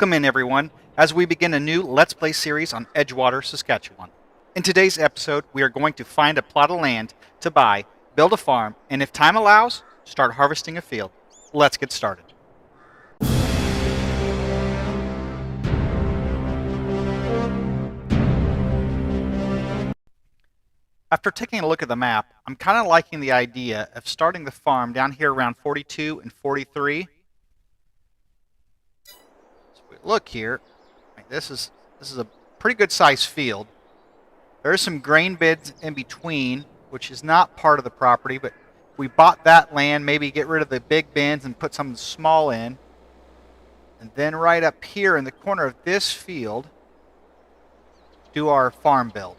Welcome in, everyone, as we begin a new Let's Play series on Edgewater, Saskatchewan. In today's episode, we are going to find a plot of land to buy, build a farm, and if time allows, start harvesting a field. Let's get started. After taking a look at the map, I'm kind of liking the idea of starting the farm down here around 42 and 43. So if we look here, this is a pretty good sized field. There are some grain beds in between, which is not part of the property, but if we bought that land, maybe get rid of the big bins and put something small in. And then right up here in the corner of this field, do our farm build.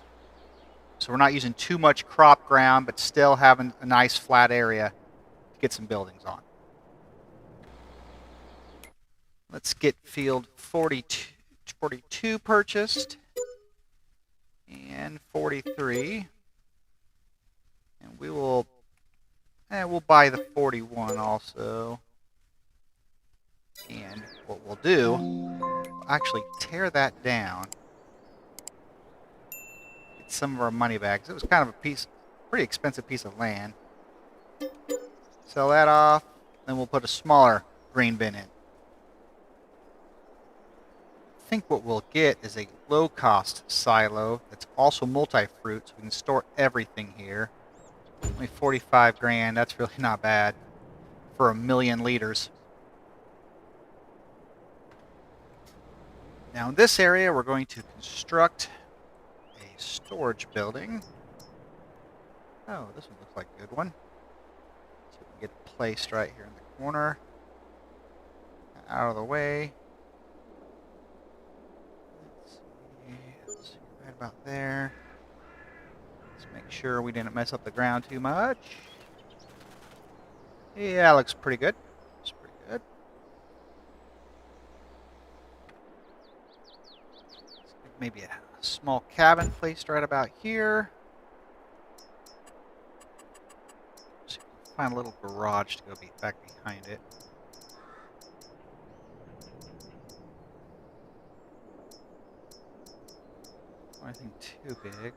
So we're not using too much crop ground, but still having a nice flat area to get some buildings on. Let's get field 42 purchased. And 43. And we'll buy the 41 also. And what we'll do, we'll actually tear that down. Get some of our money back. It was kind of a pretty expensive piece of land. Sell that off, then we'll put a smaller grain bin in. I think what we'll get is a low-cost silo that's also multi-fruit, so we can store everything here. Only 45 grand, that's really not bad for 1,000,000 liters. Now in this area, we're going to construct a storage building. Oh, this one looks like a good one. So we can get it placed right here in the corner. Out of the way. Let's see, right about there. Let's make sure we didn't mess up the ground too much. Yeah, looks pretty good. Looks pretty good. Maybe a small cabin placed right about here. So you can find a little garage to go back behind it. Nothing too big.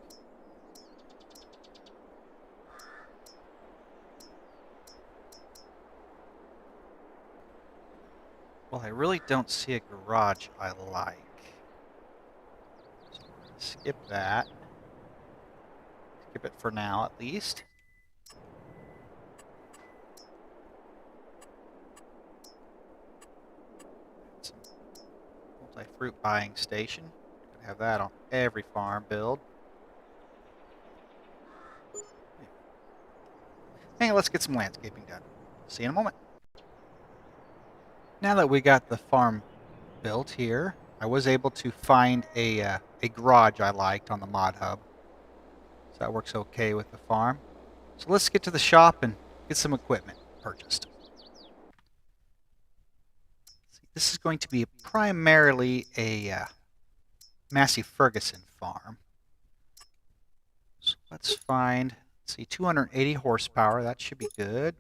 Well, I really don't see a garage I like. So we're going to skip that. Skip it for now, at least. Some multi-fruit buying station. Could have that on every farm build. Hey, let's get some landscaping done. See you in a moment. Now that we got the farm built here, I was able to find a garage I liked on the mod hub. So that works okay with the farm. So let's get to the shop and get some equipment purchased. This is going to be primarily a Massey Ferguson farm. So let's find, let's see, 280 horsepower. That should be good.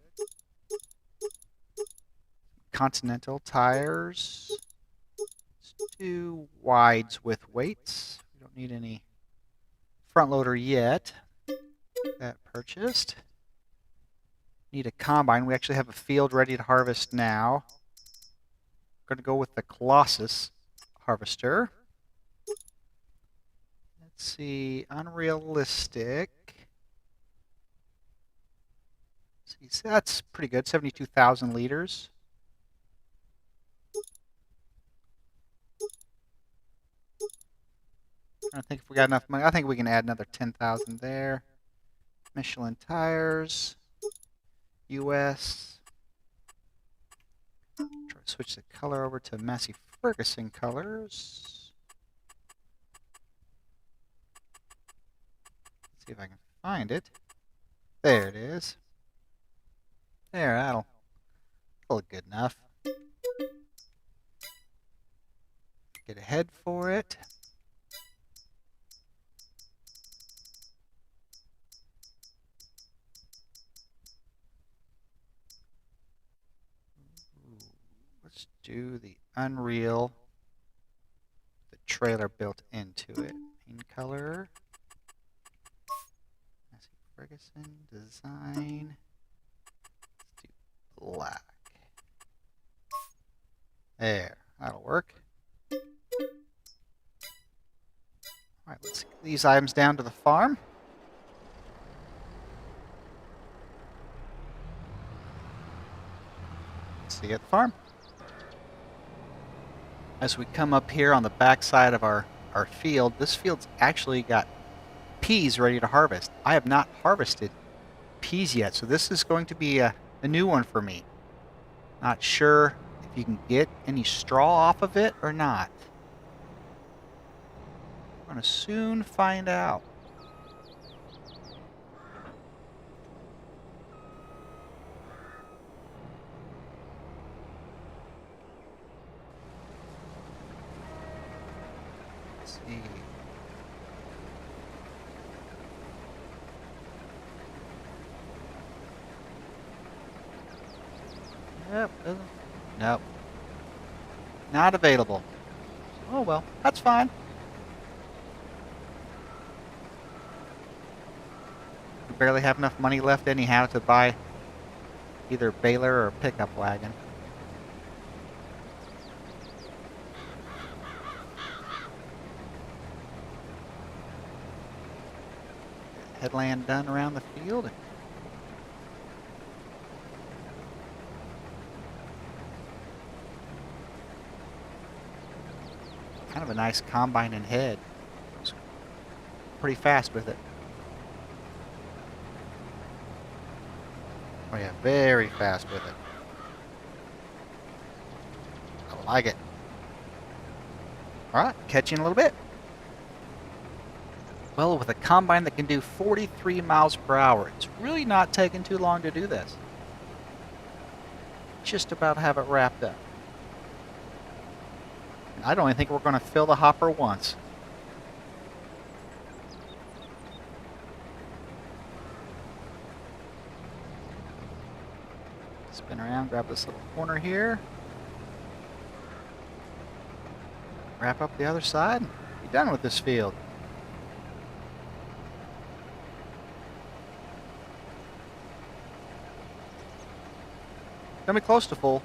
Continental tires. Let's do wides with weights. We don't need any front loader yet. That purchased. Need a combine. We actually have a field ready to harvest now. We're going to go with the Colossus harvester. Let's see, unrealistic. Let's see, so that's pretty good, 72,000 liters. I think if we got enough money, I think we can add another 10,000 there. Michelin tires, US. Try to switch the color over to Massey Ferguson colors. Let's see if I can find it. There it is. There, that'll look good enough. Get a head for it. Let's do the Unreal trailer built into it. Paint color. Ferguson design. Let's do black. There, that'll work. Alright, let's get these items down to the farm. See you at the farm. As we come up here on the back side of our field, this field's actually got peas ready to harvest. I have not harvested peas yet, so this is going to be a new one for me. Not sure if you can get any straw off of it or not. We're going to soon find out. Let's see. Yep, nope. Not available. Oh well, that's fine. We barely have enough money left anyhow to buy either baler or pickup wagon. Headland done around the field. Kind of a nice combine and head. It's pretty fast with it. Oh yeah, very fast with it. I like it. Alright, catch you in a little bit. Well, with a combine that can do 43 miles per hour, it's really not taking too long to do this. Just about have it wrapped up. I don't even think we're going to fill the hopper once. Spin around, grab this little corner here. Wrap up the other side, and be done with this field. Gonna be close to full.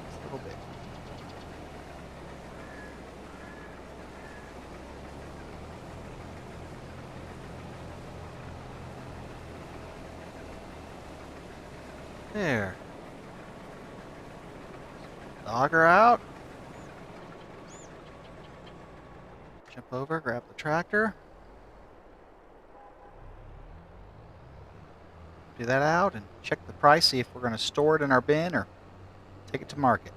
Just a little bit. There. Auger out. Jump over, grab the tractor. Do that out and check the price, see if we're going to store it in our bin or take it to market.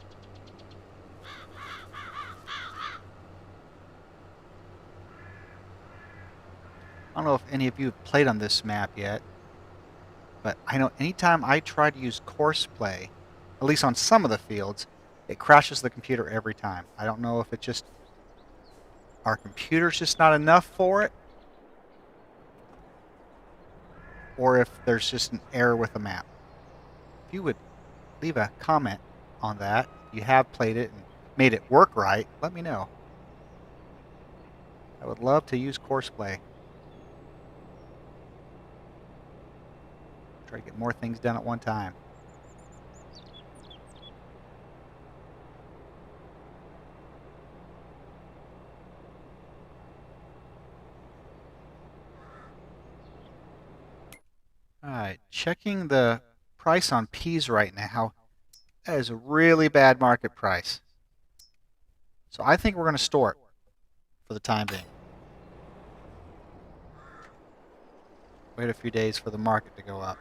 I don't know if any of you have played on this map yet, but I know anytime I try to use course play, at least on some of the fields, it crashes the computer every time. I don't know if it's just our computer's just not enough for it, or if there's just an error with the map. If you would leave a comment on that, if you have played it and made it work right, let me know. I would love to use course play. Try to get more things done at one time. Alright, checking the price on peas right now. That is a really bad market price. So I think we're going to store it for the time being. Wait a few days for the market to go up.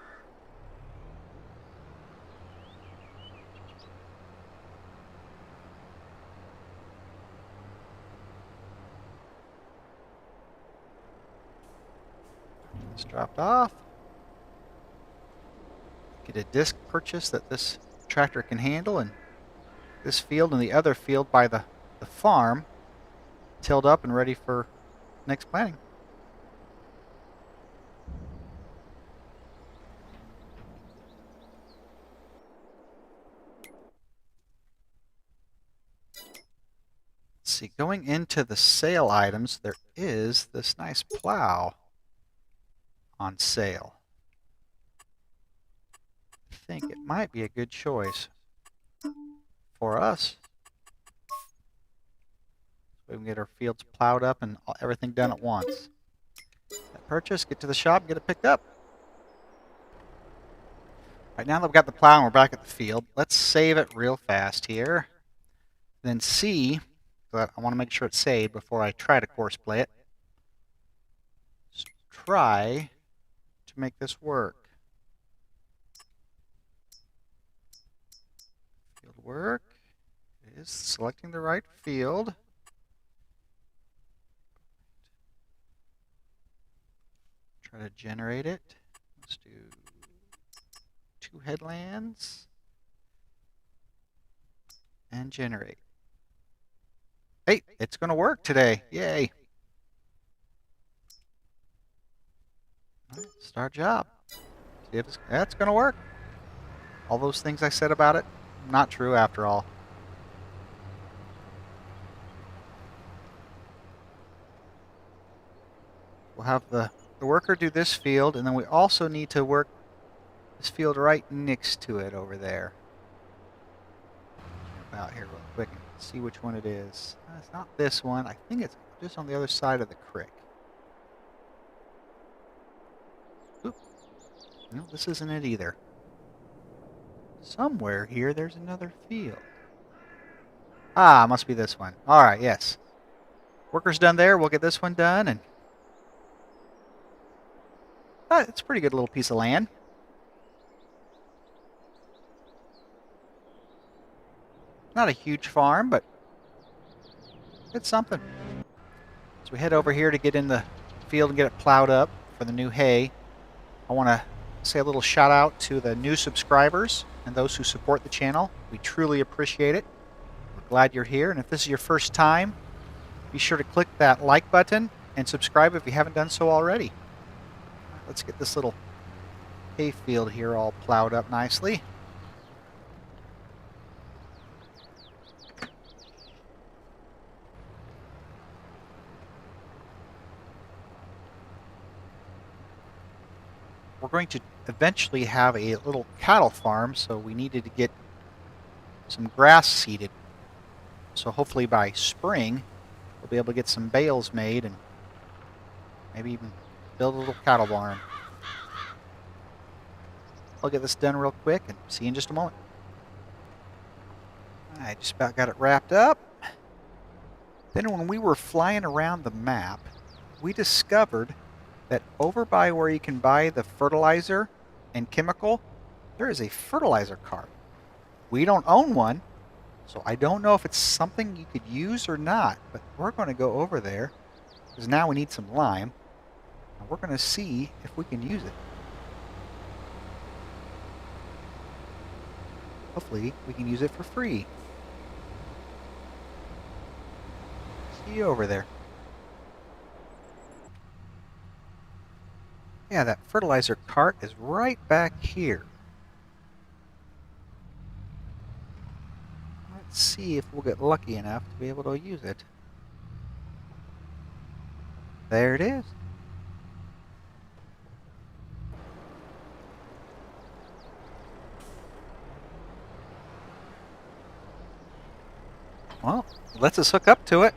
It's dropped off. Get a disc purchase that this tractor can handle, and this field and the other field by the farm tilled up and ready for next planting. Let's see, going into the sale items, there is this nice plow on sale. I think it might be a good choice for us. So we can get our fields plowed up and everything done at once. That purchase, get to the shop, get it picked up. Right now that we've got the plow and we're back at the field, let's save it real fast here. Then see, but I want to make sure it's saved before I try to course play it. Let's try to make this work. Field work. It is selecting the right field. Try to generate it. Let's do 2 headlands. And generate. Hey, it's going to work today. Yay. All right, start job. See if that's going to work. All those things I said about it, not true after all. We'll have the worker do this field, and then we also need to work this field right next to it over there. Jump out here real quick and see which one it is. It's not this one. I think it's just on the other side of the creek. Oop. No, this isn't it either. Somewhere here there's another field. Ah, must be this one. Alright, yes. Worker's done there. We'll get this one done, and it's a pretty good little piece of land. Not a huge farm, but it's something. So we head over here to get in the field and get it plowed up for the new hay. I want to say a little shout out to the new subscribers and those who support the channel. We truly appreciate it. We're glad you're here, and if this is your first time, be sure to click that like button and subscribe if you haven't done so already. Let's get this little hay field here all plowed up nicely. We're going to eventually have a little cattle farm, so we needed to get some grass seeded. So hopefully by spring, we'll be able to get some bales made and maybe even build a little cattle barn. I'll get this done real quick and see you in just a moment. I just about got it wrapped up. Then when we were flying around the map, we discovered that over by where you can buy the fertilizer and chemical, there is a fertilizer cart. We don't own one, so I don't know if it's something you could use or not, but we're going to go over there because now we need some lime, and we're going to see if we can use it. Hopefully we can use it for free. See you over there. Yeah, that fertilizer cart is right back here. Let's see if we'll get lucky enough to be able to use it. There it is. Well, lets us hook up to it.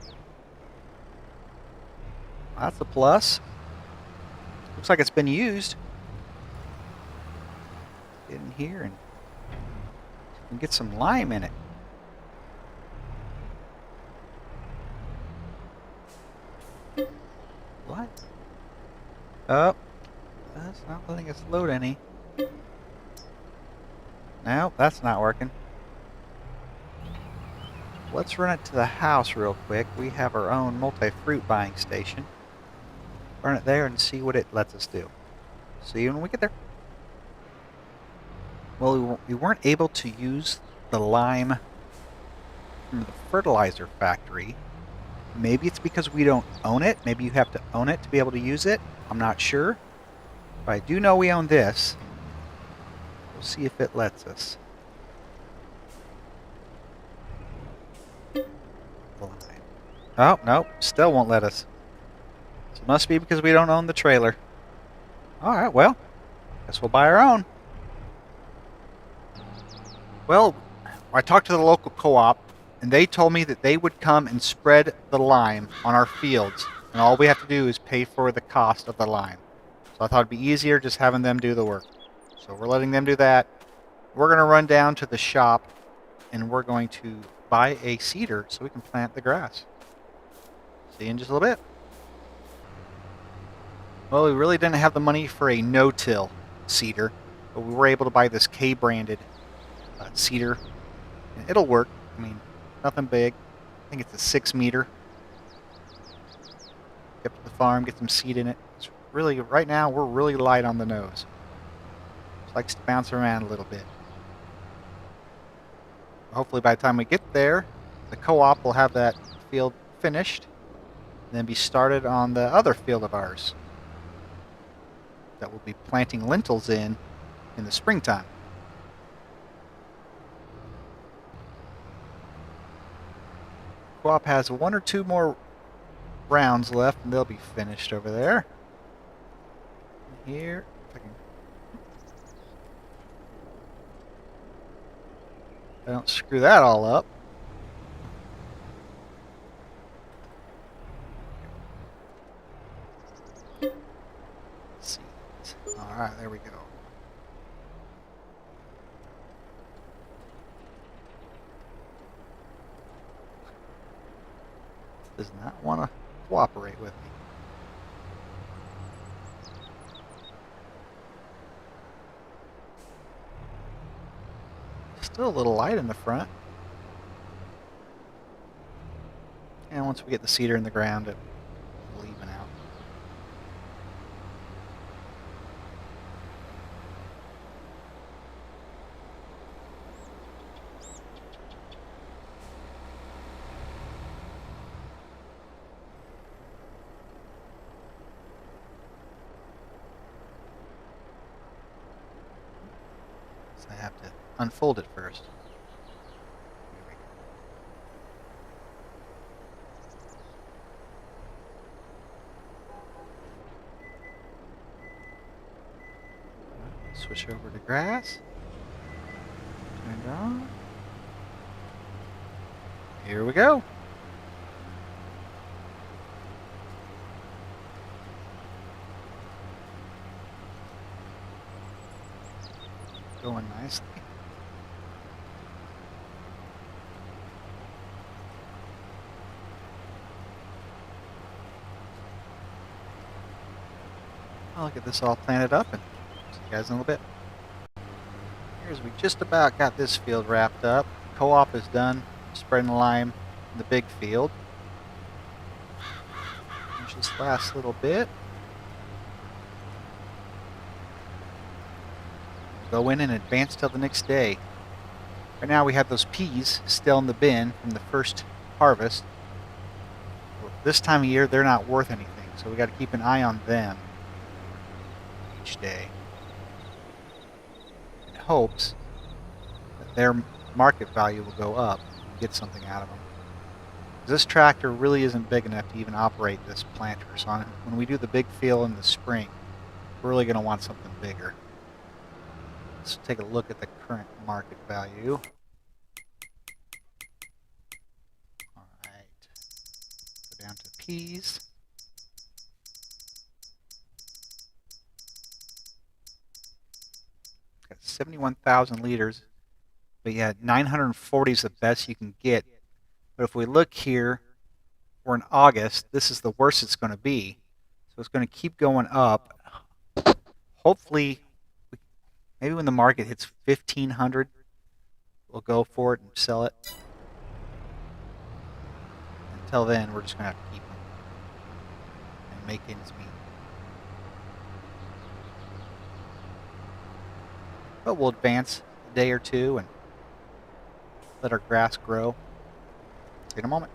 That's a plus. Looks like it's been used. Get in here and get some lime in it. What? Oh, that's not letting us load any. No, that's not working. Let's run it to the house real quick. We have our own multi-fruit buying station. Run it there and see what it lets us do. See you when we get there. Well, we weren't able to use the lime from the fertilizer factory. Maybe it's because we don't own it. Maybe you have to own it to be able to use it. I'm not sure. But I do know we own this. We'll see if it lets us. Oh, no, still won't let us. So it must be because we don't own the trailer. Alright, well, guess we'll buy our own. Well, I talked to the local co-op, and they told me that they would come and spread the lime on our fields, and all we have to do is pay for the cost of the lime. So I thought it'd be easier just having them do the work. So we're letting them do that. We're going to run down to the shop, and we're going to buy a seeder so we can plant the grass. See you in just a little bit. Well, we really didn't have the money for a no-till seeder, but we were able to buy this K-branded seeder. And it'll work. I mean, nothing big. I think it's a 6 meter. Get to the farm, get some seed in it. It's really, right now, we're really light on the nose. It likes to bounce around a little bit. Hopefully by the time we get there, the co-op will have that field finished, and then be started on the other field of ours that we'll be planting lentils in the springtime. Co-op has 1 or 2 more rounds left, and they'll be finished over there. Here, if I don't screw that all up. Alright, there we go. Does not want to cooperate with me. Still a little light in the front. And once we get the seeder in the ground, it will even out. So I have to unfold it first. Switch over to grass. Turn it on. Here we go. Going nicely. I'll get this all planted up and see you guys in a little bit. Here's, we just about got this field wrapped up. Co-op is done spreading the lime in the big field. Finish this last little bit. Go in and advance till the next day. Right now we have those peas still in the bin from the first harvest. Well, this time of year they're not worth anything, so we got to keep an eye on them each day in hopes that their market value will go up and get something out of them. This tractor really isn't big enough to even operate this planter, so when we do the big field in the spring, we're really going to want something bigger. Let's take a look at the current market value. Alright, go down to peas. Got 71,000 liters, but yeah, 940 is the best you can get. But if we look here, we're in August, this is the worst it's going to be. So it's going to keep going up. Hopefully, maybe when the market hits 1,500, we'll go for it and sell it. Until then, we're just going to have to keep them and make ends meet. But we'll advance a day or two and let our grass grow. In a moment.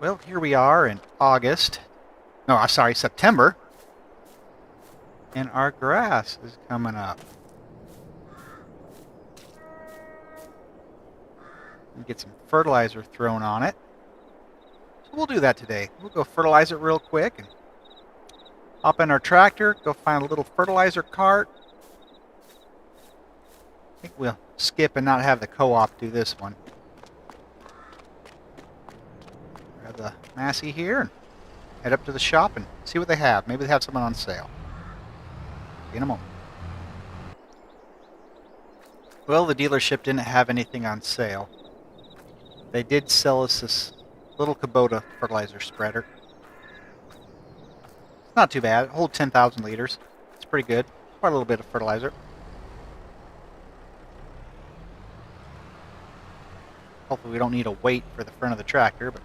Well, here we are in August. No, I'm sorry, September. And our grass is coming up. And get some fertilizer thrown on it. So we'll do that today. We'll go fertilize it real quick and hop in our tractor, go find a little fertilizer cart. I think we'll skip and not have the co-op do this one. Grab the Massey here and head up to the shop and see what they have. Maybe they have something on sale. See you in a moment. Well, the dealership didn't have anything on sale. They did sell us this little Kubota fertilizer spreader. It's not too bad. It holds 10,000 liters. It's pretty good. Quite a little bit of fertilizer. Hopefully we don't need a weight for the front of the tractor, but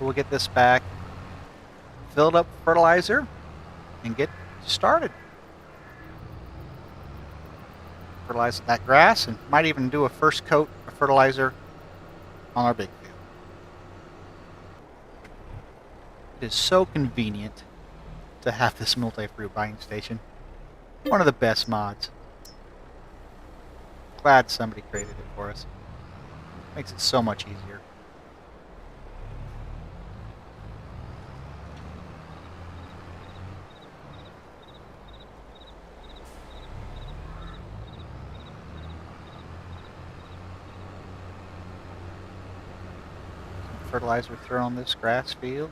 we'll get this back filled up with fertilizer and get started. Fertilize that grass and might even do a first coat of fertilizer on our big field. It is so convenient to have this multi-fruit buying station. One of the best mods. Glad somebody created it for us. Makes it so much easier. Some fertilizer thrown on this grass field.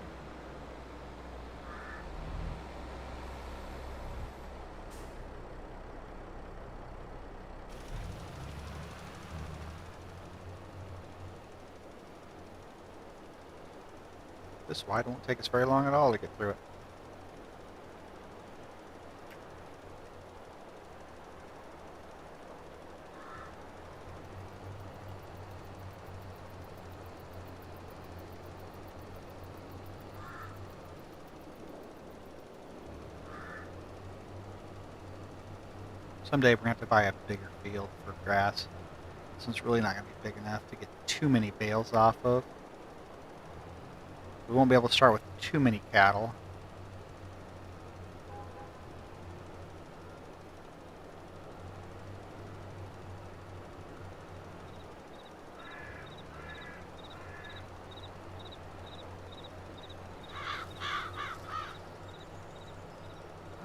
This wide won't take us very long at all to get through it. Someday we're going to have to buy a bigger field for grass. This one's really not going to be big enough to get too many bales off of. We won't be able to start with too many cattle.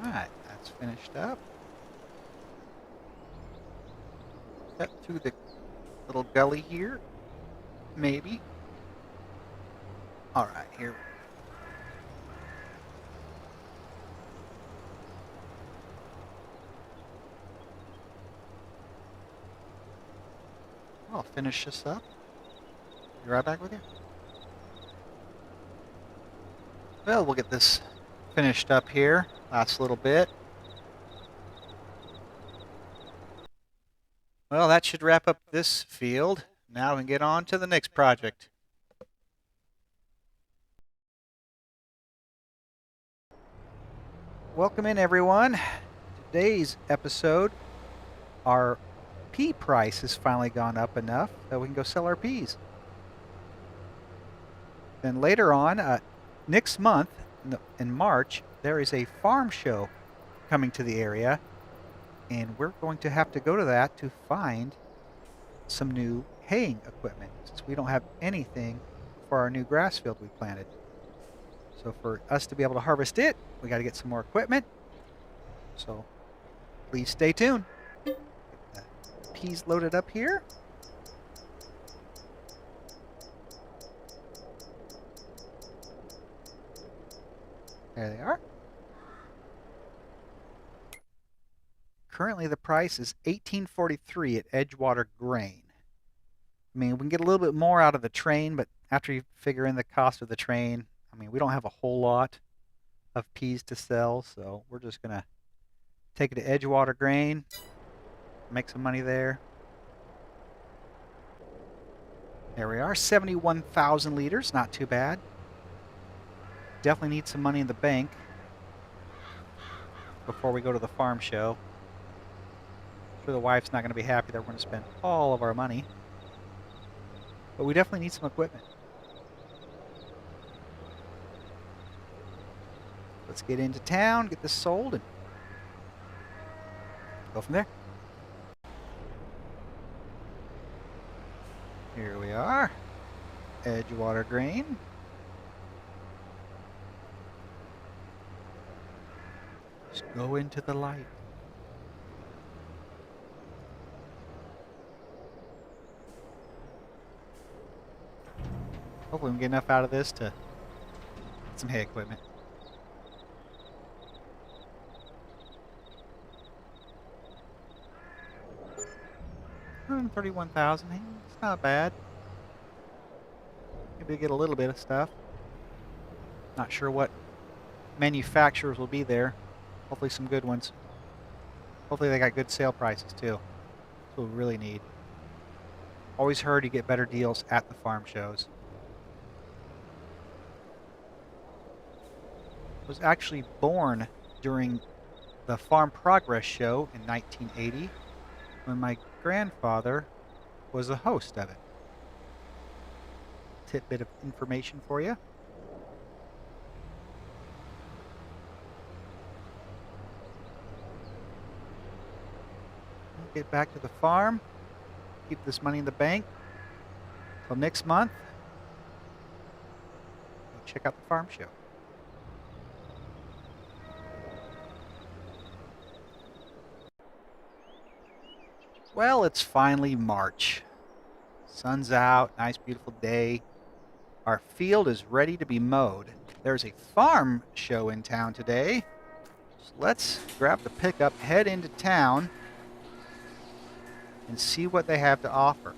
Alright, that's finished up. Cut through the little gully here. Maybe. Alright, here. I'll finish this up. Be right back with you. Well, we'll get this finished up here. Last little bit. Well, that should wrap up this field. Now we can get on to the next project. Welcome in, everyone. Today's episode, our pea price has finally gone up enough that we can go sell our peas. Then later on, next month, in March, there is a farm show coming to the area, and we're going to have to go to that to find some new haying equipment, since we don't have anything for our new grass field we planted. So for us to be able to harvest it, we got to get some more equipment. So please stay tuned. Get the peas loaded up here. There they are. Currently the price is $18.43 at Edgewater Grain. I mean, we can get a little bit more out of the train, but after you figure in the cost of the train, I mean, we don't have a whole lot of peas to sell, so we're just going to take it to Edgewater Grain, make some money there. There we are, 71,000 liters, not too bad. Definitely need some money in the bank before we go to the farm show. I'm sure the wife's not going to be happy that we're going to spend all of our money. But we definitely need some equipment. Let's get into town, get this sold, and go from there. Here we are, Edgewater grain. Just go into the light. Hopefully we can get enough out of this to get some hay equipment. 131,000. It's not bad. Maybe get a little bit of stuff. Not sure what manufacturers will be there. Hopefully some good ones. Hopefully they got good sale prices too. That's what we really need. Always heard you get better deals at the farm shows. I was actually born during the Farm Progress show in 1980 when my grandfather was the host of it. Tidbit of information for you. Get back to the farm. Keep this money in the bank till next month. Check out the farm show. Well, it's finally March. Sun's out, nice beautiful day. Our field is ready to be mowed. There's a farm show in town today. So let's grab the pickup, head into town, and see what they have to offer.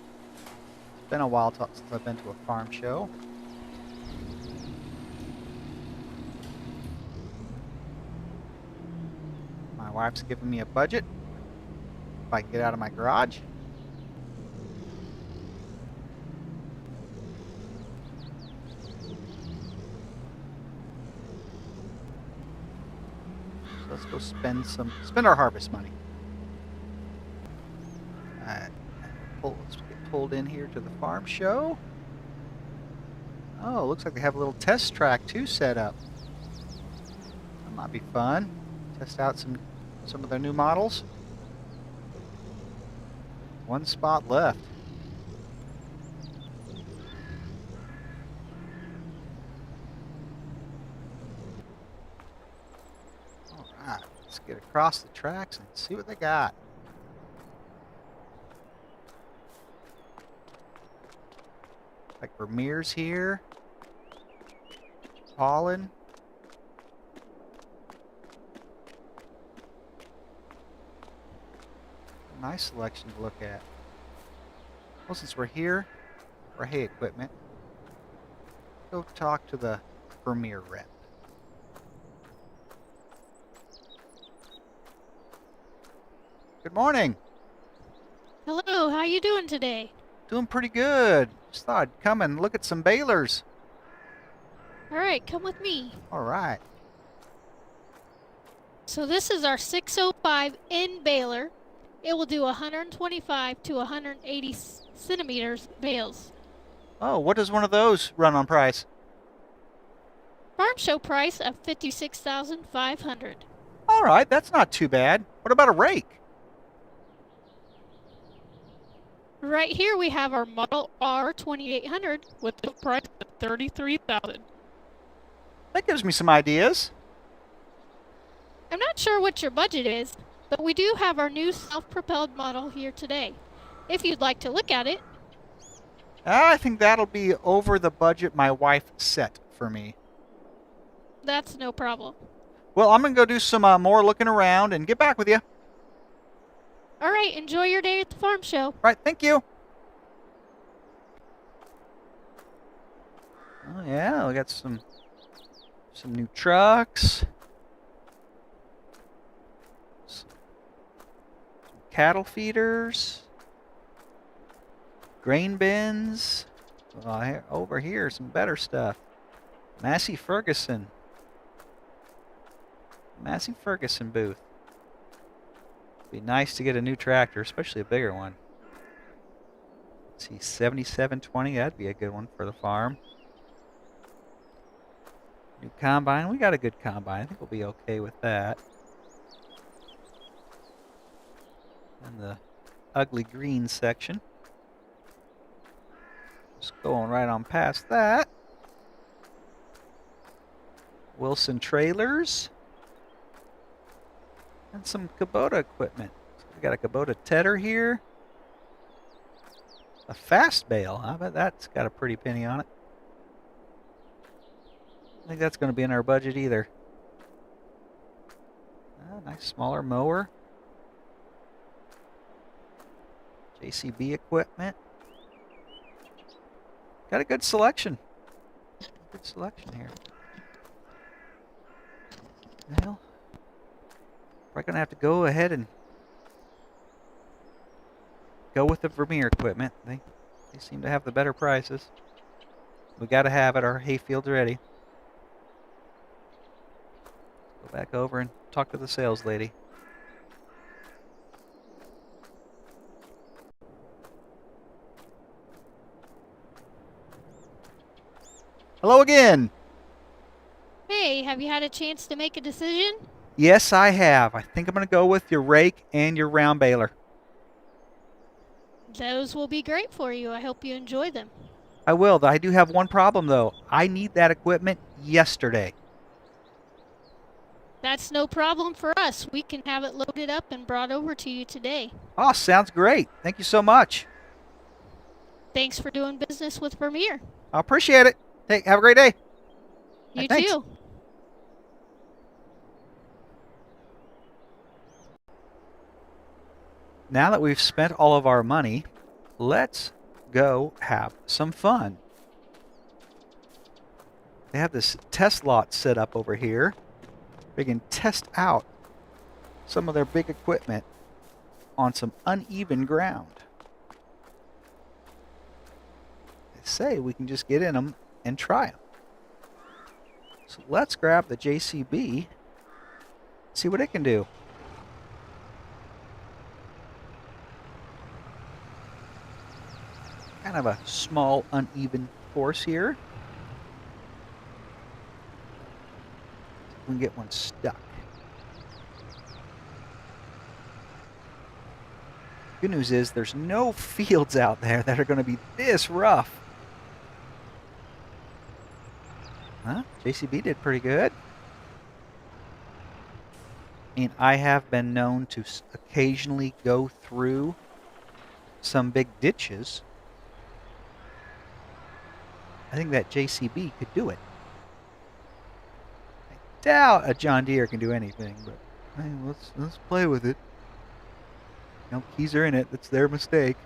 It's been a while since I've been to a farm show. My wife's giving me a budget if I can get out of my garage. So let's go spend our harvest money. Let's get pulled in here to the farm show. Oh, looks like they have a little test track too set up. That might be fun. Test out some of their new models. One spot left. All right, let's get across the tracks and see what they got. Like Vermeer's here. Pollen. Nice selection to look at. Well, since we're here for hay equipment, go talk to the Vermeer rep. Good morning. Hello, how you doing today? Doing pretty good. Just thought I'd come and look at some balers. All right, come with me. All right. So this is our 605N baler. It will do 125 to 180 centimeters bales. Oh, what does one of those run on price? Farm show price of $56,500. All right, that's not too bad. What about a rake? Right here we have our Model R2800 with the price of $33,000. That gives me some ideas. I'm not sure what your budget is, but we do have our new self-propelled model here today. If you'd like to look at it. I think that'll be over the budget my wife set for me. That's no problem. Well, I'm going to go do some more looking around and get back with you. All right, enjoy your day at the farm show. All right, thank you. Oh, yeah, we got some new trucks. Some cattle feeders. Grain bins. Well, over here, some better stuff. Massey Ferguson. Massey Ferguson booth. Be nice to get a new tractor, especially a bigger one. Let's see, 7720. That'd be a good one for the farm. New combine. We got a good combine. I think we'll be okay with that. And the ugly green section. Just going right on past that. Wilson trailers. And some Kubota equipment. So we got a Kubota tedder here. A fast bale. I bet that's got a pretty penny on it. I think that's going to be in our budget either. Nice smaller mower. JCB equipment. Got a good selection. Good selection here. Well, we're going to have to go ahead and go with the Vermeer equipment. They seem to have the better prices. We got to have it. Our hayfield's ready. Go back over and talk to the sales lady. Hello again. Hey, have you had a chance to make a decision? Yes, I have. I think I'm going to go with your rake and your round baler. Those will be great for you. I hope you enjoy them. I will. I do have one problem, though. I need that equipment yesterday. That's no problem for us. We can have it loaded up and brought over to you today. Oh, sounds great. Thank you so much. Thanks for doing business with Vermeer. I appreciate it. Hey, have a great day. You Thanks. too. Now that we've spent all of our money, let's go have some fun. They have this test lot set up over here. They can test out some of their big equipment on some uneven ground. They say we can just get in them and try them. So let's grab the JCB, see what it can do. Kind of a small, uneven course here. We can get one stuck. Good news is there's no fields out there that are going to be this rough. Huh? JCB did pretty good. I mean, I have been known to occasionally go through some big ditches. I think that JCB could do it. I doubt a John Deere can do anything, but hey, let's play with it. No, keys are in it. That's their mistake.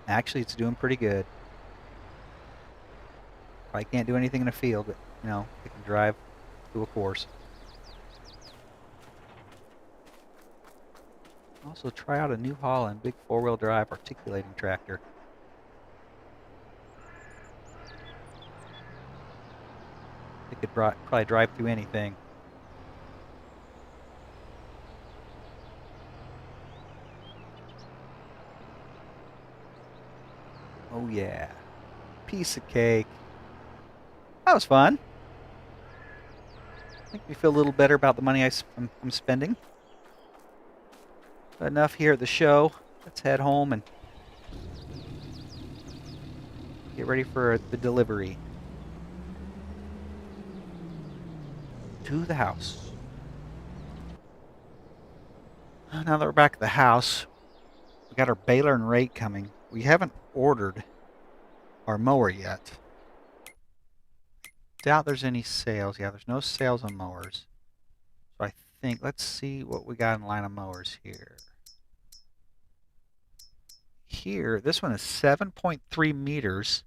Actually, it's doing pretty good. Probably can't do anything in a field, but you know, it can drive through a course. Also, try out a New Holland big four-wheel drive articulating tractor. It could probably drive through anything. Oh yeah, piece of cake. That was fun. Make me feel a little better about the money I'm spending. Enough here at the show. Let's head home and get ready for the delivery to the house. Now that we're back at the house, we got our baler and rake coming. We haven't ordered our mower yet. Doubt there's any sales. Yeah, there's no sales on mowers. So I think, let's see what we got in line of mowers here. Here, this one is 7.3 meters.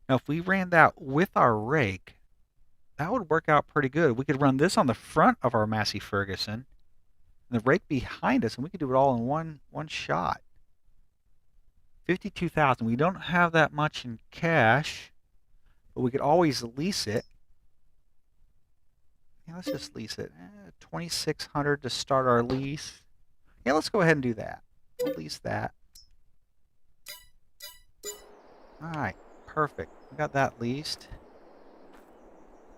Now, if we ran that with our rake, that would work out pretty good. We could run this on the front of our Massey Ferguson, and the rake behind us, and we could do it all in one shot. $52,000. We don't have that much in cash, but we could always lease it. Yeah, let's just lease it. $2,600 to start our lease. Yeah, let's go ahead and do that. We'll lease that. All right, perfect. We got that leased.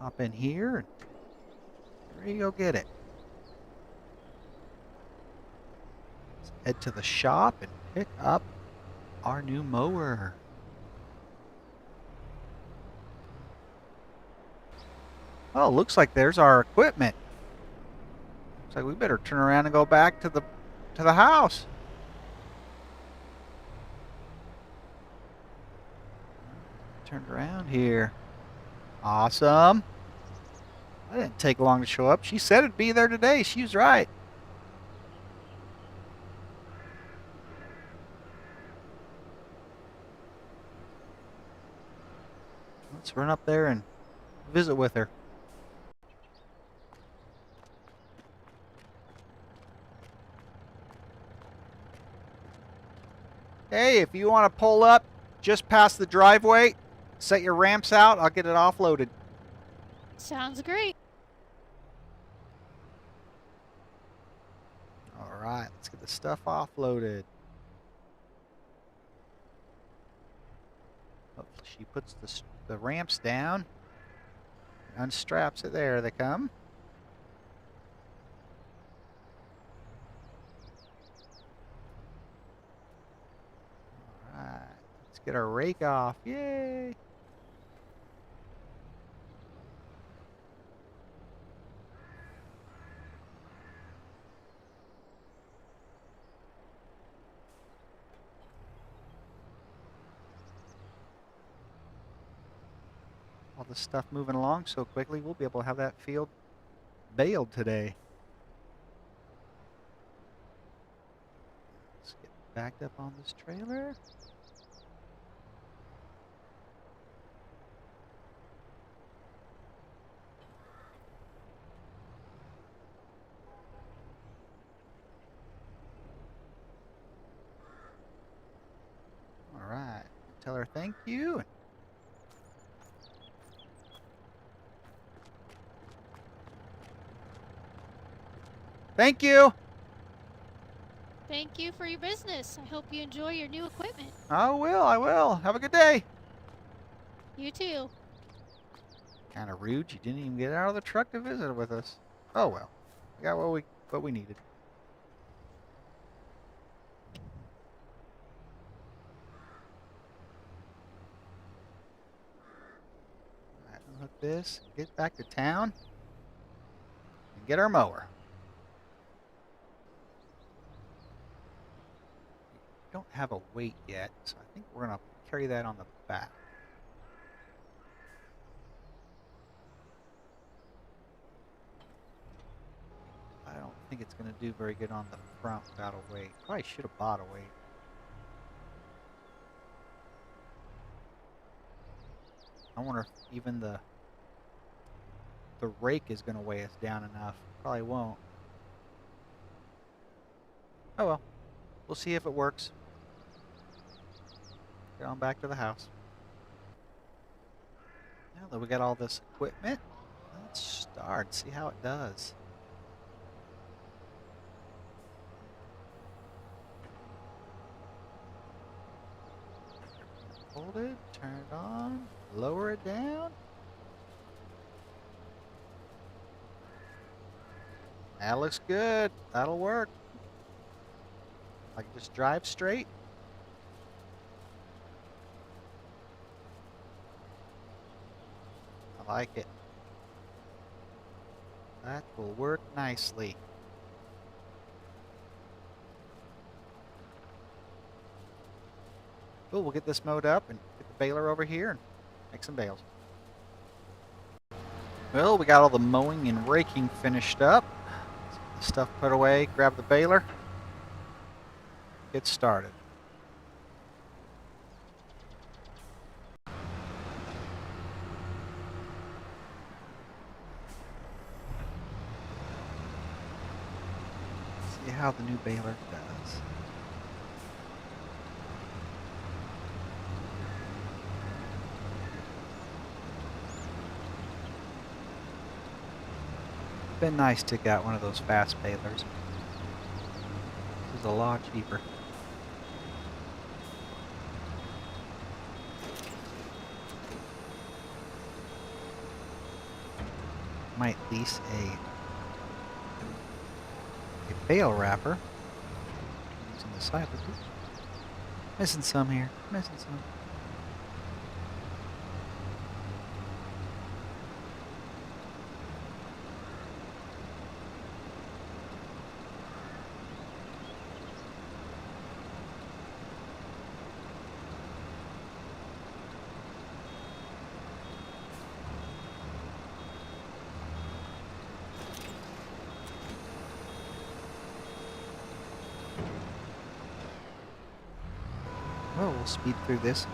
Hop in here and ready to go get it. Let's head to the shop and pick up our new mower. Oh, looks like there's our equipment. Looks like we better turn around and go back to the house. Turned around here. Awesome. That didn't take long to show up. She said it'd be there today. She was right. Let's run up there and visit with her. Hey, if you want to pull up just past the driveway, set your ramps out, I'll get it offloaded. Sounds great. All right, let's get the stuff offloaded. Hopefully she puts the ramps down, unstraps it. There they come. All right, let's get our rake off. Yay! All this stuff moving along so quickly, we'll be able to have that field baled today. Let's get backed up on this trailer. All right, tell her thank you. Thank you. Thank you for your business. I hope you enjoy your new equipment. I will. Have a good day. You too. Kind of rude. You didn't even get out of the truck to visit with us. Oh well. We got what we needed. All right, unhook this, get back to town, and get our mower. We don't have a weight yet, so I think we're gonna carry that on the back. I don't think it's going to do very good on the front without a weight. Probably should have bought a weight. I wonder if even the rake is going to weigh us down enough. Probably won't. Oh well. We'll see if it works. Get on back to the house. Now that we got all this equipment, let's start. See how it does. Hold it, turn it on, lower it down. That looks good. That'll work. I can just drive straight. I like it. That will work nicely. Cool, we'll get this mowed up and get the baler over here and make some bales. Well, we got all the mowing and raking finished up. Let's get the stuff put away, grab the baler, get started. See how the new baler does. been nice to get one of those fast balers. This is a lot cheaper. Might lease a bale wrapper using the SUPERCUT. Missing some here. Missing some. Well, we'll speed through this.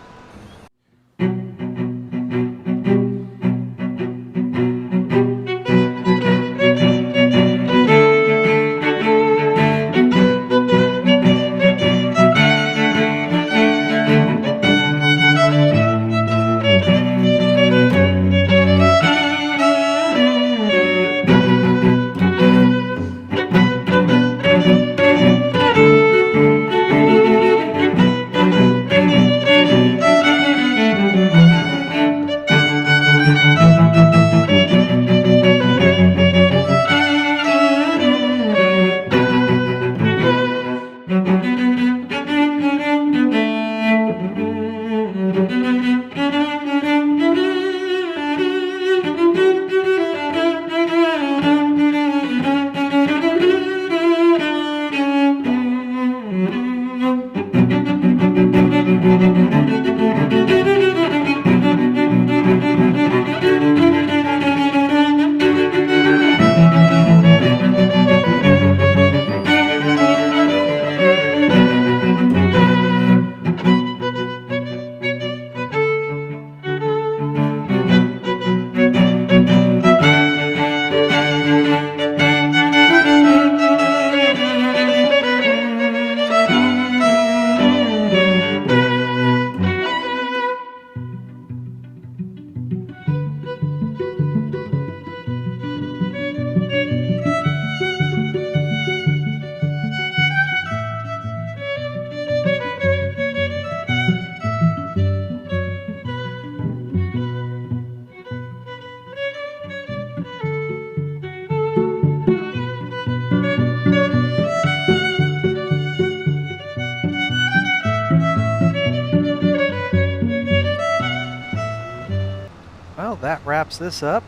Well, that wraps this up.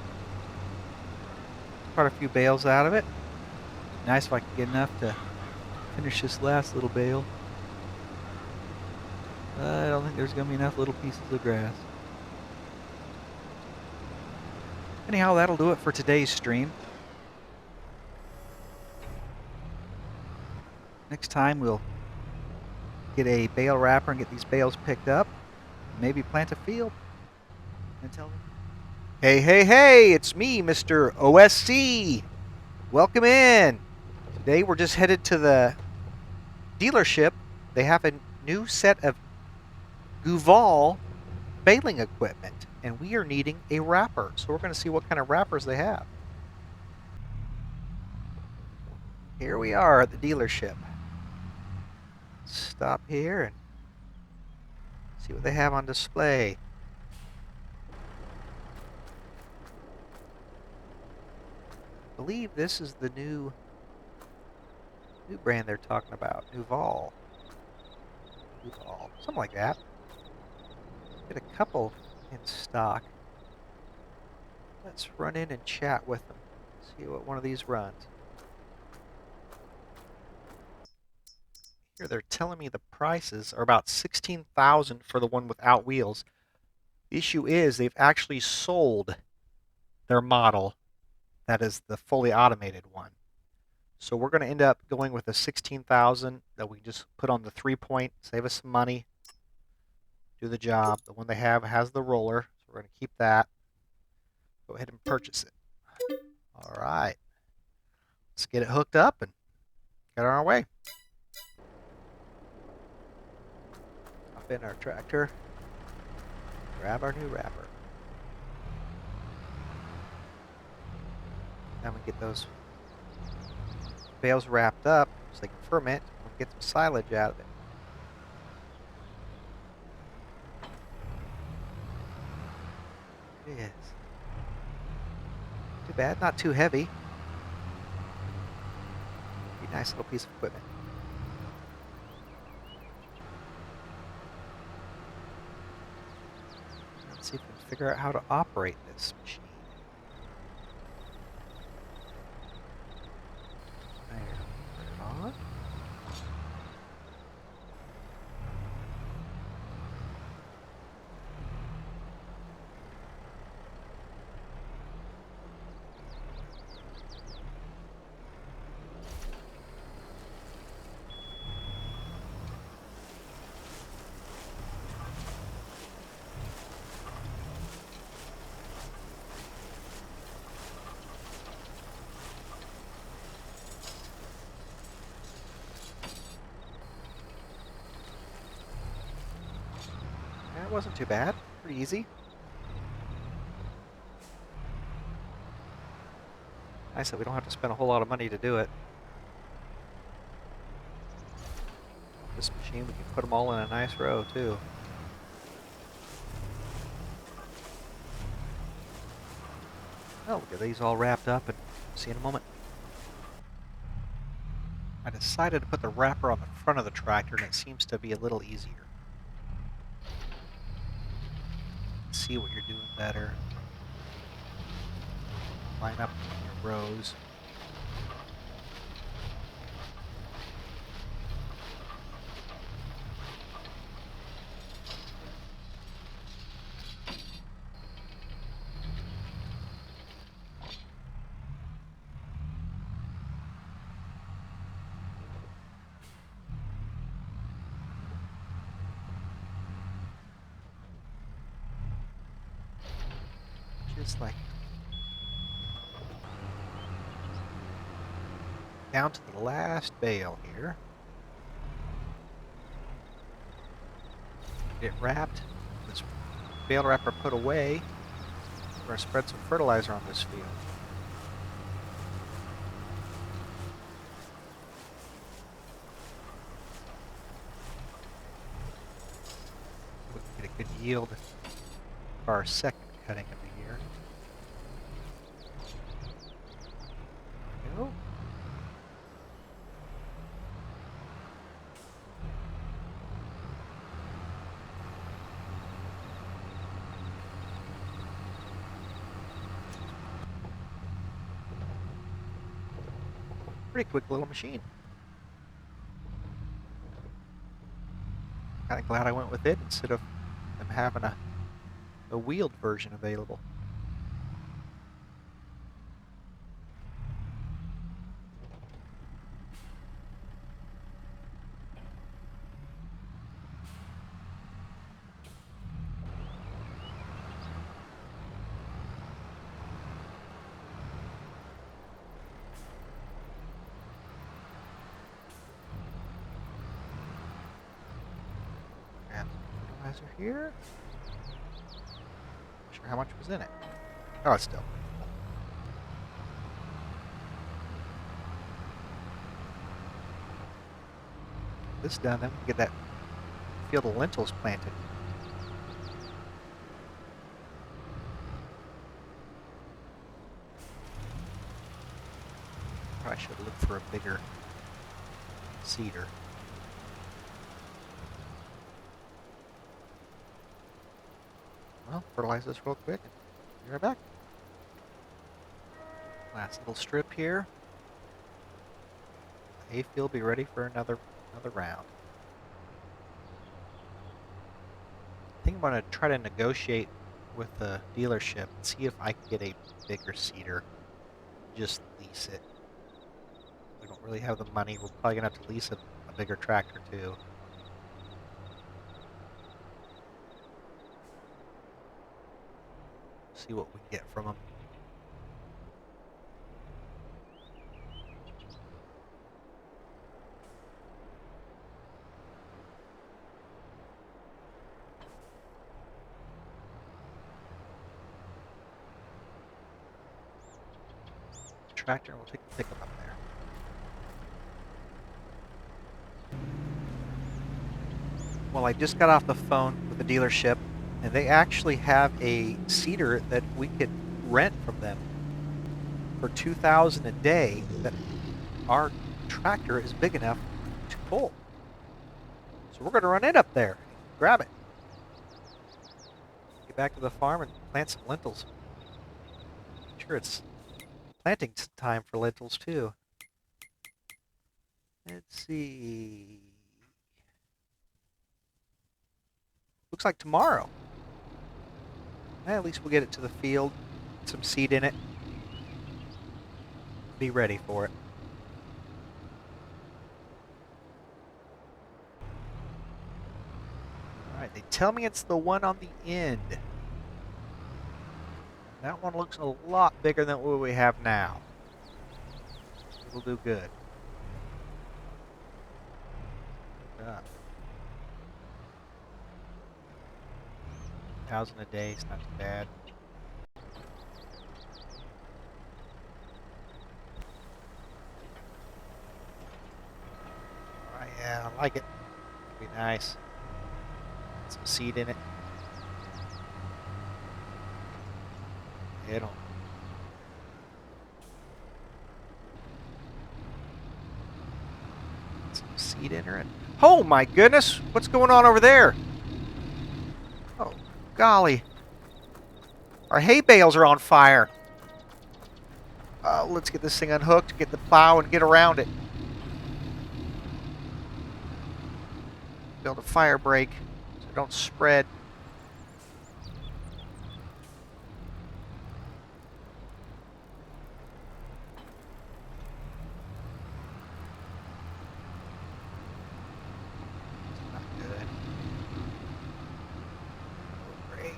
Quite a few bales out of it. Nice if I could get enough to finish this last little bale. I don't think there's going to be enough little pieces of grass. Anyhow, that'll do it for today's stream. Next time we'll get a bale wrapper and get these bales picked up. Maybe plant a field. Until hey, hey, hey, it's me, Mr. OSC. Welcome in. Today we're just headed to the dealership. They have a new set of Guval baling equipment, and we are needing a wrapper. So we're going to see what kind of wrappers they have. Here we are at the dealership. Stop here and see what they have on display. I believe this is the new brand they're talking about. Guval, something like that. Get a couple in stock. Let's run in and chat with them. See what one of these runs. Here they're telling me the prices are about $16,000 for the one without wheels. The issue is they've actually sold their model that is the fully automated one. So we're going to end up going with the $16,000 that we just put on the 3-point, save us some money, do the job. The one they have has the roller, so we're going to keep that. Go ahead and purchase it. All right. Let's get it hooked up and get on our way. Hop in our tractor, grab our new wrapper. Time we get those bales wrapped up so they can ferment, we'll get some silage out of it. It is. Too bad, not too heavy. Be a nice little piece of equipment. Let's see if we can figure out how to operate this machine. There, put it on. That wasn't too bad. Pretty easy. Nice that we don't have to spend a whole lot of money to do it. This machine, we can put them all in a nice row, too. Oh, we'll get these all wrapped up and see in a moment. I decided to put the wrapper on the front of the tractor, and it seems to be a little easier. See what you're doing better. Line up your rows. Just like down to the last bale here. Get it wrapped. This bale wrapper put away. We're going to spread some fertilizer on this field. We can get a good yield for our second cutting of the year. There we go. Pretty quick little machine. Kind of glad I went with it instead of them having a wheeled version available. Fertilizer here. Not sure how much was in it. Oh, it's still. This done, then we can get that field of lentils planted. Probably should look for a bigger seeder. Well, fertilize this real quick and be right back. Last little strip here. The hayfield will be ready for another round. I think I'm going to try to negotiate with the dealership and see if I can get a bigger seeder. Just lease it. We don't really have the money. We're probably going to have to lease a bigger tractor too. See what we get from them. tractor and we'll take the pickup up there. Well, I just got off the phone with the dealership, and they actually have a seeder that we could rent from them for $2,000 a day that our tractor is big enough to pull. So we're going to run it up there, grab it, get back to the farm and plant some lentils. Sure, it's planting time for lentils too. Let's see. Looks like tomorrow. At least we'll get it to the field, get some seed in it, be ready for it. Alright, they tell me it's the one on the end. That one looks a lot bigger than what we have now. It'll do good. Yeah. 1,000 a day is not too bad. Oh, yeah, I like it. It'll be nice. Get some seed in it. It'll. Some seed in it. Oh my goodness! What's going on over there? Oh, golly. Our hay bales are on fire. Let's get this thing unhooked, get the plow, and get around it. Build a fire break so it don't spread. It's not good. Oh, great.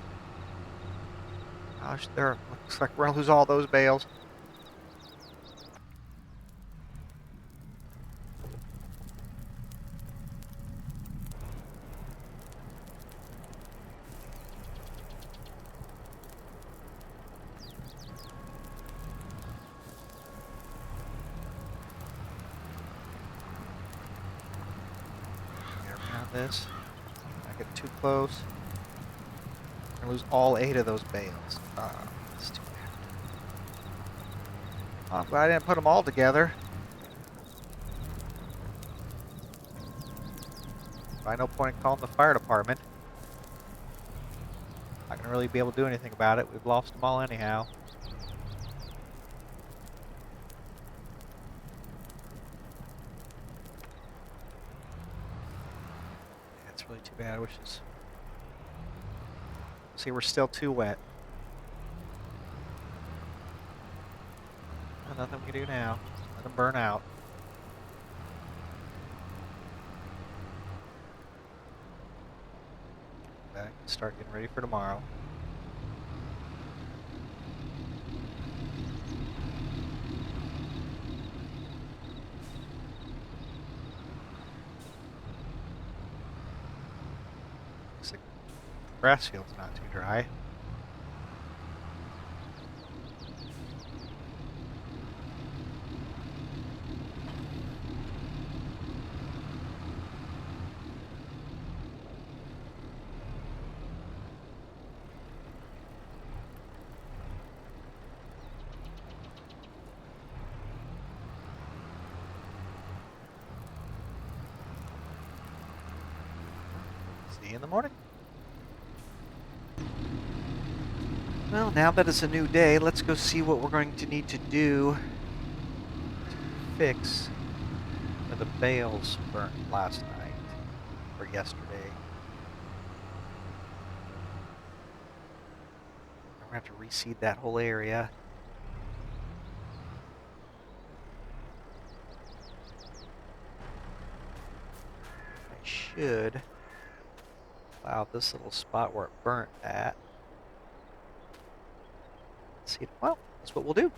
Gosh, there. Looks like we're gonna lose all those bales. This. I get too close. I'm gonna lose all 8 of those bales. That's too bad. Oh, I'm glad I didn't put them all together. By no point in calling the fire department. Not gonna really be able to do anything about it. We've lost them all anyhow. That's really too bad. I wish this. See, we're still too wet. Well, nothing we can do now. Let them burn out. Back and start getting ready for tomorrow. Looks like grass field's not too dry. See you in the morning. Well, now that it's a new day, let's go see what we're going to need to do to fix where the bales burnt last night or yesterday. We're going to have to reseed that whole area. I should plow this little spot where it burnt at. See, well, that's what we'll do.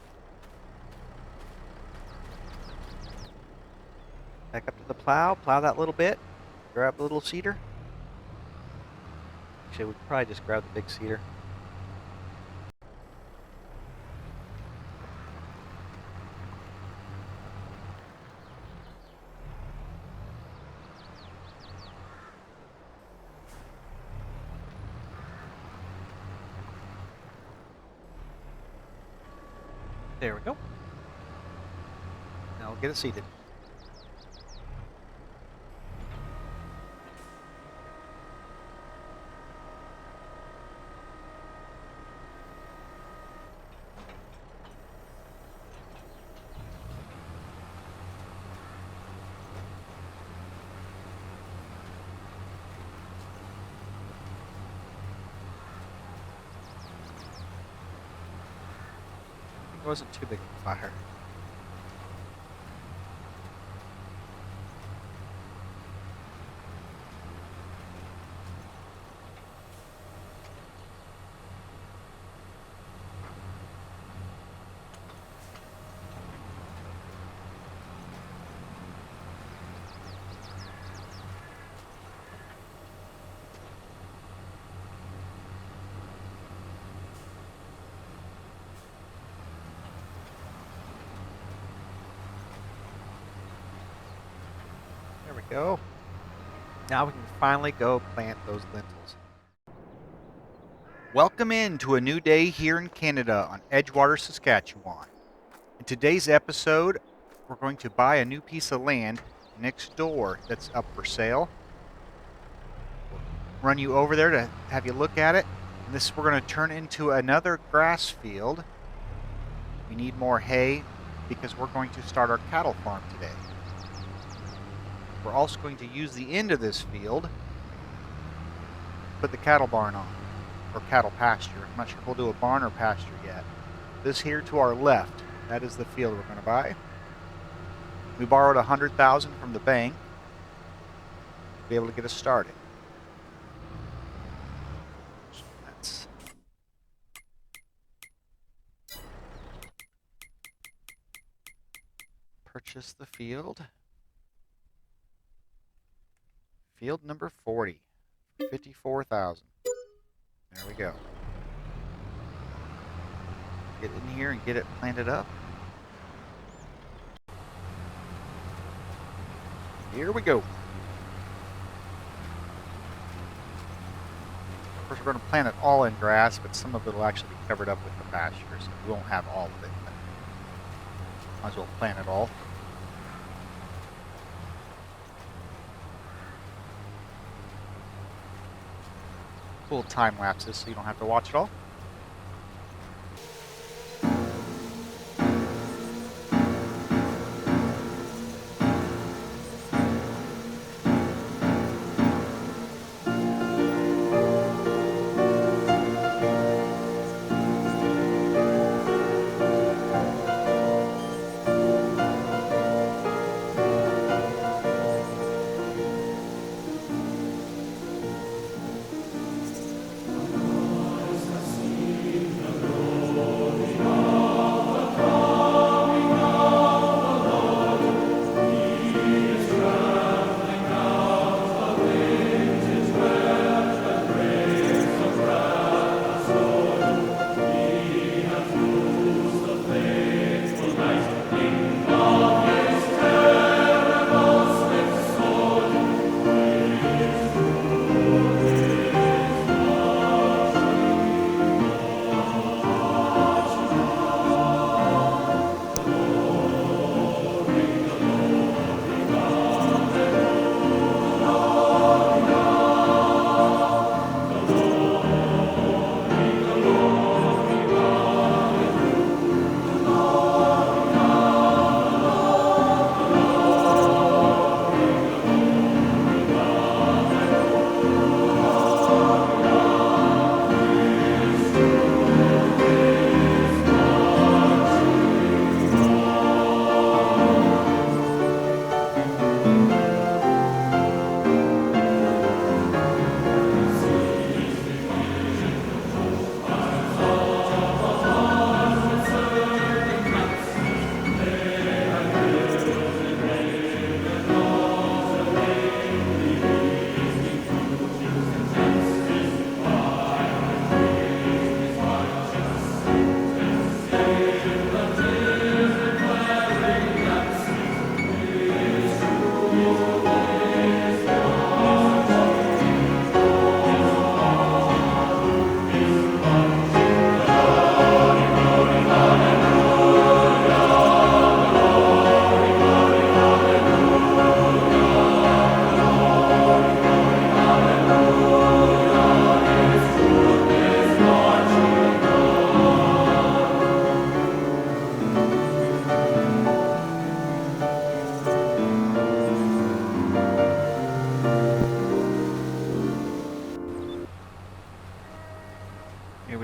Back up to the plow that little bit, grab the little seeder. Actually, we could probably just grab the big seeder. There we go. Now we'll get it seated. It wasn't too big of a fire. There we go. Now we can finally go plant those lentils. Welcome in to a new day here in Canada on Edgewater, Saskatchewan. In today's episode, we're going to buy a new piece of land next door that's up for sale. We'll run you over there to have you look at it. And this we're going to turn into another grass field. We need more hay because we're going to start our cattle farm today. We're also going to use the end of this field to put the cattle barn on, or cattle pasture. I'm not sure if we'll do a barn or pasture yet. This here to our left, that is the field we're going to buy. We borrowed $100,000 from the bank to be able to get us started. So let's purchase the field. Field number 40, 54,000. There we go. Get in here and get it planted up. Here we go. Of course, we're going to plant it all in grass, but some of it will actually be covered up with the pasture, so we won't have all of it. But might as well plant it all. Little time lapses so you don't have to watch it all.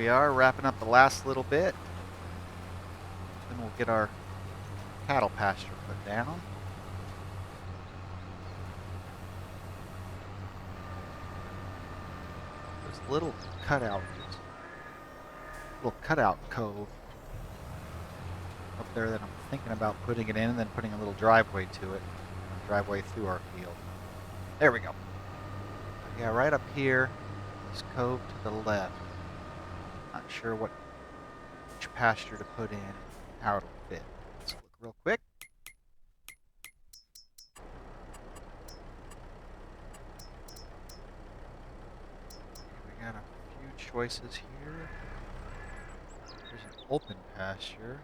are, wrapping up the last little bit. Then we'll get our cattle pasture put down. This little cutout cove up there that I'm thinking about putting it in and then putting a little driveway to it. Driveway through our field. There we go. Yeah, right up here, this cove to the left. Not sure which pasture to put in, how it'll fit. Let's look real quick. We got a few choices here. There's an open pasture.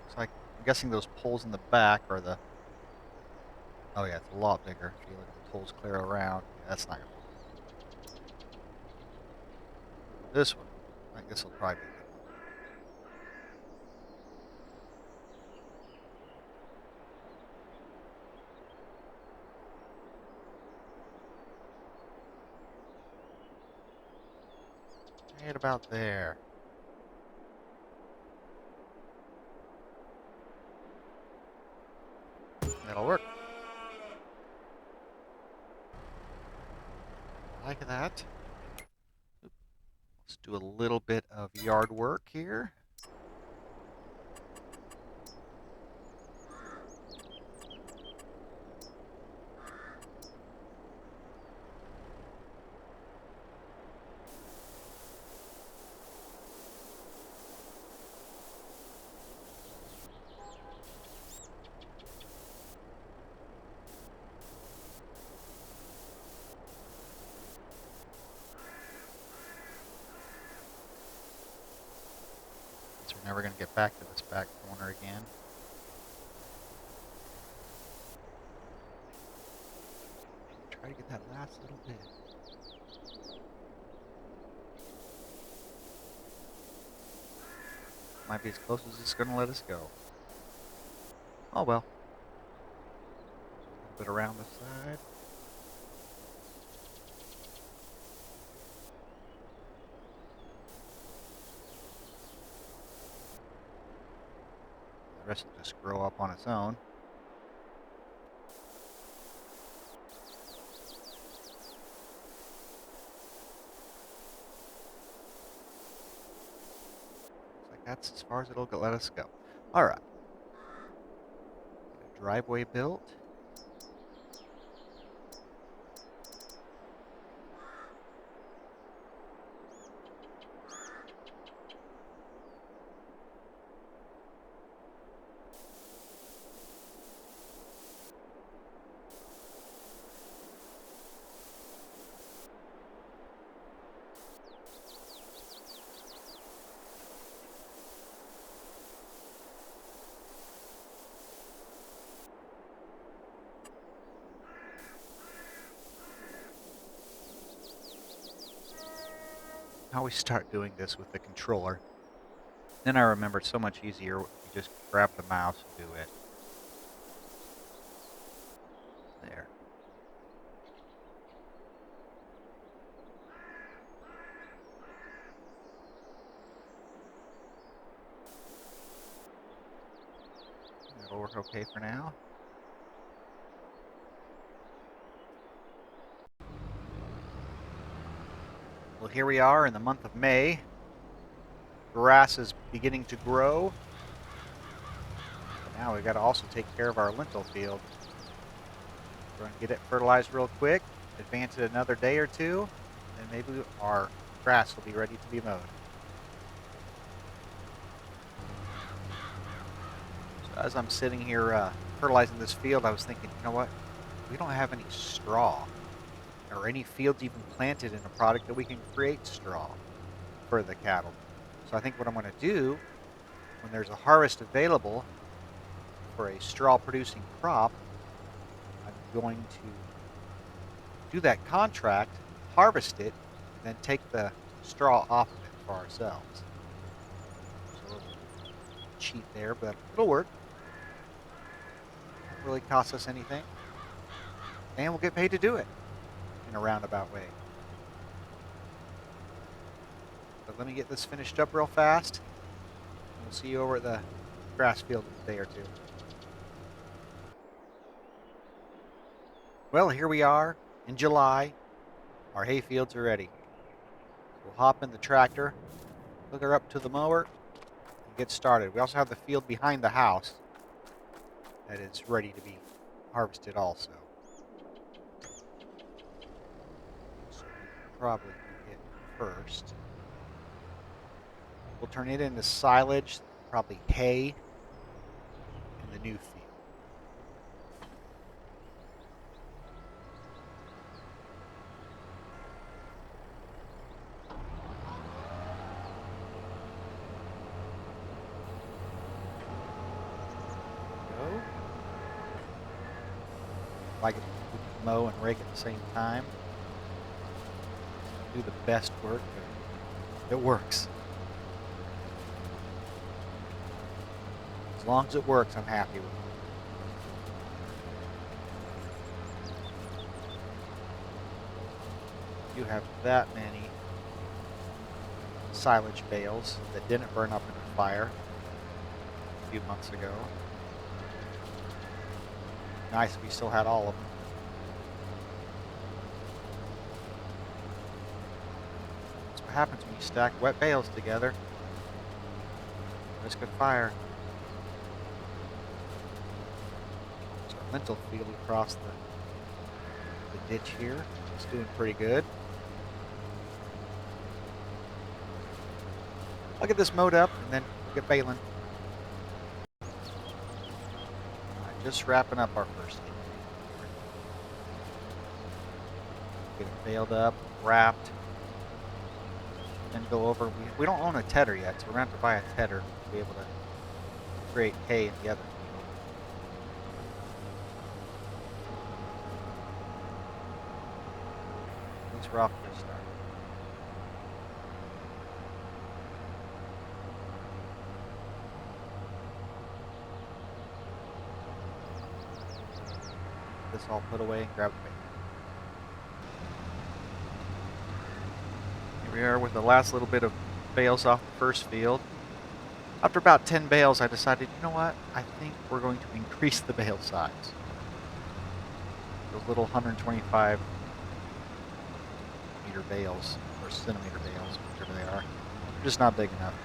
Looks like, I'm guessing those poles in the back are the... Oh yeah, it's a lot bigger. If you look at the poles clear around, yeah, that's not gonna work. This one, I guess will probably be a good one. Right about there. That'll work. Like that. Let's do a little bit of yard work here. We're never going to get back to this back corner again. Try to get that last little bit. Might be as close as it's going to let us go. Oh well. A little bit around the side. The rest will just grow up on its own. Looks like that's as far as it'll let us go. Alright. Driveway built. I always start doing this with the controller. Then I remember it's so much easier if you just grab the mouse and do it. There. That'll work okay for now. Well, here we are in the month of May. Grass is beginning to grow. Now we've got to also take care of our lentil field. We're going to get it fertilized real quick, advance it another day or two, and maybe our grass will be ready to be mowed. So as I'm sitting here fertilizing this field, I was thinking, you know what? We don't have any straw or any fields even planted in a product that we can create straw for the cattle. So I think what I'm going to do, when there's a harvest available for a straw producing crop, I'm going to do that contract, harvest it, and then take the straw off of it for ourselves. So a little cheat there, but it'll work. Won't really cost us anything. And we'll get paid to do it in a roundabout way. But let me get this finished up real fast. We'll see you over at the grass field in a day or two. Well, here we are in July. Our hay fields are ready. We'll hop in the tractor, hook her up to the mower, and get started. We also have the field behind the house that is ready to be harvested also. So we'll probably do it first. We'll turn it into silage, probably hay, in the new field. Go. Like it, we can mow and rake at the same time. Do the best work, but it works. As long as it works, I'm happy with it. You have that many silage bales that didn't burn up in the fire a few months ago. Nice if we still had all of them. That's what happens when you stack wet bales together. Risk of fire. So our lentil field across the ditch here. It's doing pretty good. I'll get this mowed up and then we'll get baling. Just wrapping up our first day. Get it baled up, wrapped, then go over. We don't own a tedder yet, so we're going to have to buy a tedder to be able to create hay in the other field. At least we're off to a start. This all put away and grab the bale. Here we are with the last little bit of bales off the first field. After about 10 bales, I decided, you know what? I think we're going to increase the bale size. Those little 125 meter bales, or centimeter bales, whatever they are, they're just not big enough.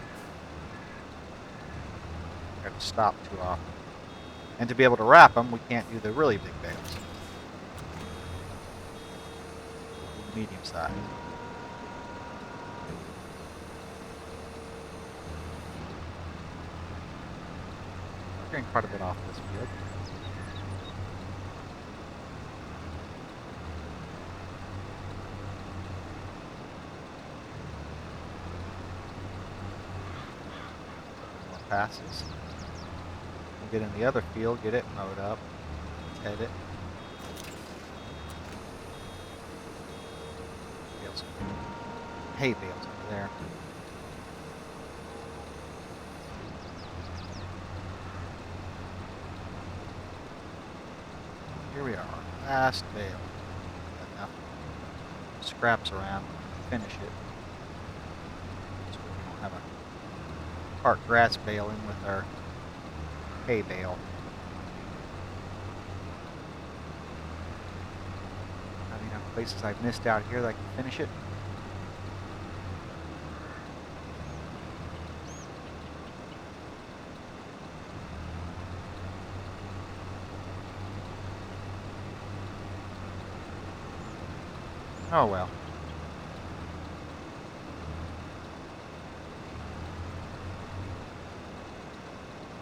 I have to stop too often. And to be able to wrap them, we can't do the really big bales. Medium size. We're getting quite a bit off this field. More passes. We'll get in the other field, get it mowed up, head it. Hay bales over there. Here we are, last bale. Got enough scraps around to finish it. So we don't have a part grass bale in with our hay bale. I mean, places I've missed out here that I can finish it. Oh well.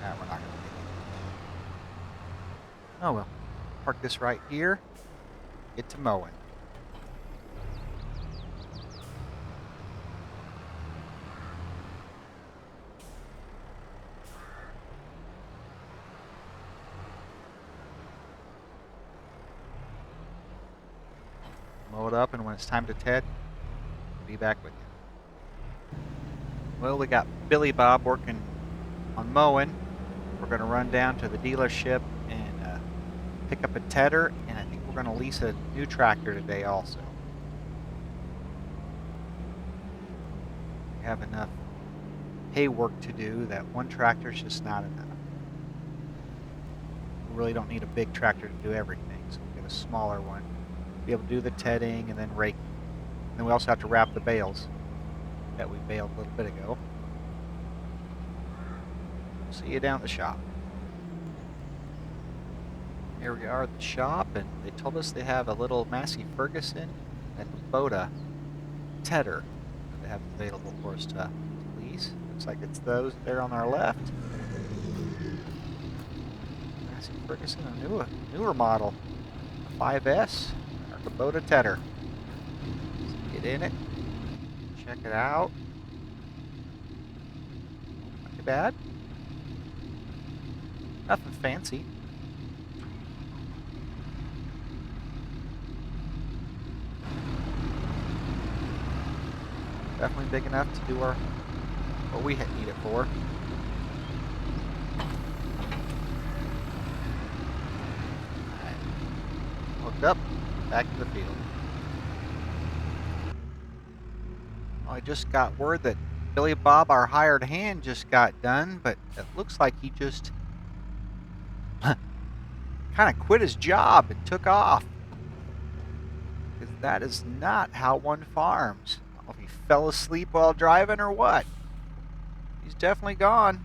Nah, we're not gonna make it. Oh well. Park this right here. Get to mowing. Mow it up, and when it's time to ted, I'll be back with you. Well, we got Billy Bob working on mowing. We're going to run down to the dealership and pick up a tedder, and I think we're going to lease a new tractor today also. We have enough hay work to do that one tractor's just not enough. We really don't need a big tractor to do everything, so we'll get a smaller one. Be able to do the tedding and then rake. And then we also have to wrap the bales that we baled a little bit ago. See you down at the shop. Here we are at the shop, and they told us they have a little Massey Ferguson and Kubota tedder that they have available for us to lease. Looks like it's those there on our left. Massey Ferguson, a newer model, a 5S, our Kubota tedder. Let's get in it, check it out. Not too bad. Nothing fancy. Definitely big enough to do what we need it for. Alright. Hooked up, back to the field. I just got word that Billy Bob, our hired hand, just got done, but it looks like he just kind of quit his job and took off. Because that is not how one farms. I don't know if he fell asleep while driving or what. He's definitely gone.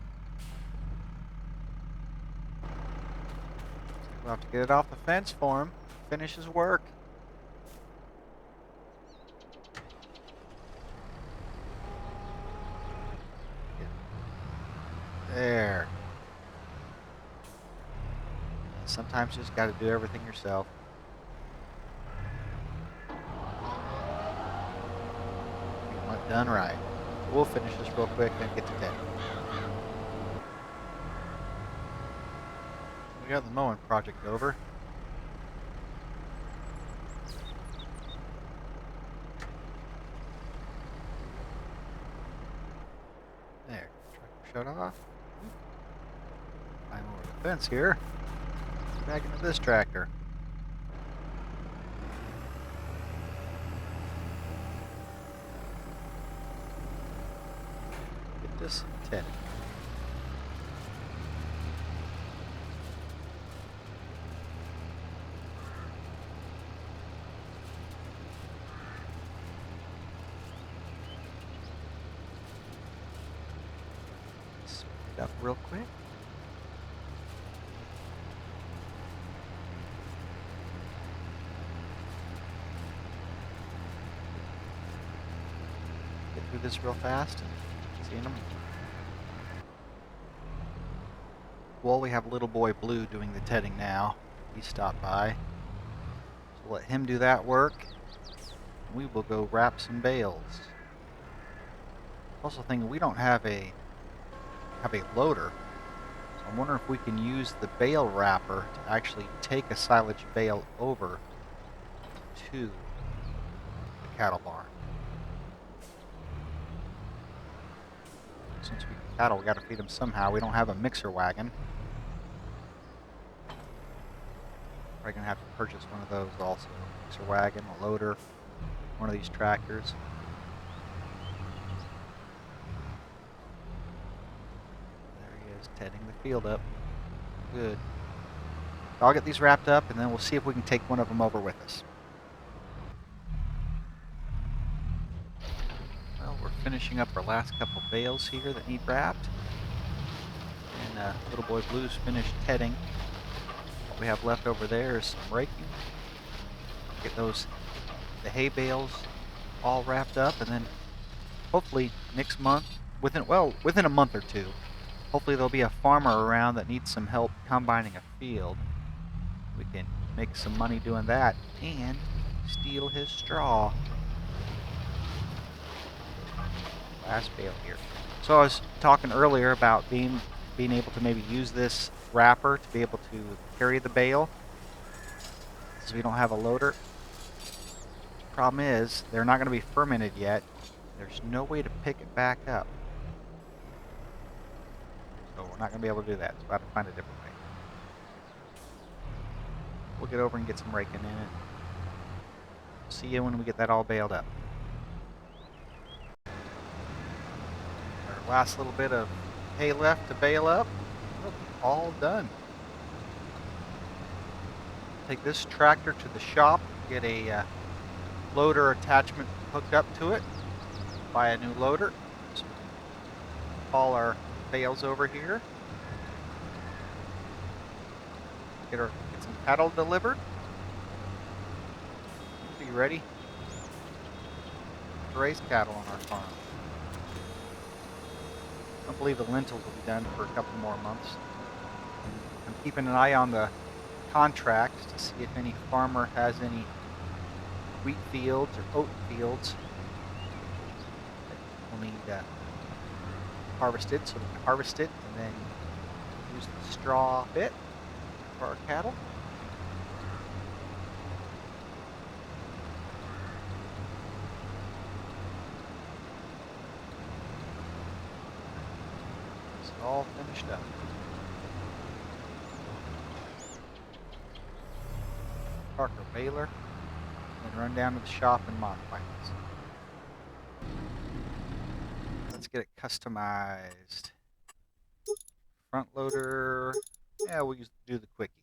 We'll have to get it off the fence for him. Finish his work. There. Sometimes you just got to do everything yourself. You want it done right. So we'll finish this real quick and get to bed. We got the mowing project over. There. Tractor shut off. Climb over the fence here. Back into this tractor. Get this tedded. Speed it up real quick. Through this real fast and seeing them. Well, we have little boy Blue doing the tedding now. He stopped by. So we'll let him do that work. We will go wrap some bales. Also thinking we don't have a loader. So I'm wondering if we can use the bale wrapper to actually take a silage bale over to the cattle barn. Since we cattle, we got to feed them somehow. We don't have a mixer wagon. Probably gonna have to purchase one of those also. Mixer wagon, a loader, one of these tractors. There he is, tedding the field up. Good. I'll get these wrapped up, and then we'll see if we can take one of them over with us. We're finishing up our last couple bales here that need wrapped. And little boy Blue's finished tedding. What we have left over there is some raking. Get the hay bales all wrapped up, and then hopefully next month, within a month or two, hopefully there'll be a farmer around that needs some help combining a field. We can make some money doing that and steal his straw. Last bale here. So I was talking earlier about being able to maybe use this wrapper to be able to carry the bale, since we don't have a loader. Problem is, they're not going to be fermented yet. There's no way to pick it back up. So we're not going to be able to do that. So we'll have to find a different way. We'll get over and get some raking in it. See you when we get that all baled up. Last little bit of hay left to bale up. Look, all done. Take this tractor to the shop, get a loader attachment hooked up to it, buy a new loader. So haul our bales over here. Get some cattle delivered. Be ready to raise cattle on our farm. I don't believe the lentils will be done for a couple more months. I'm keeping an eye on the contracts to see if any farmer has any wheat fields or oat fields that we'll need harvested, so we can harvest it and then use the straw bit for our cattle. It's all finished up. Park our baler and run down to the shop and modify this. Let's get it customized. Front loader. Yeah, we'll do the quickie.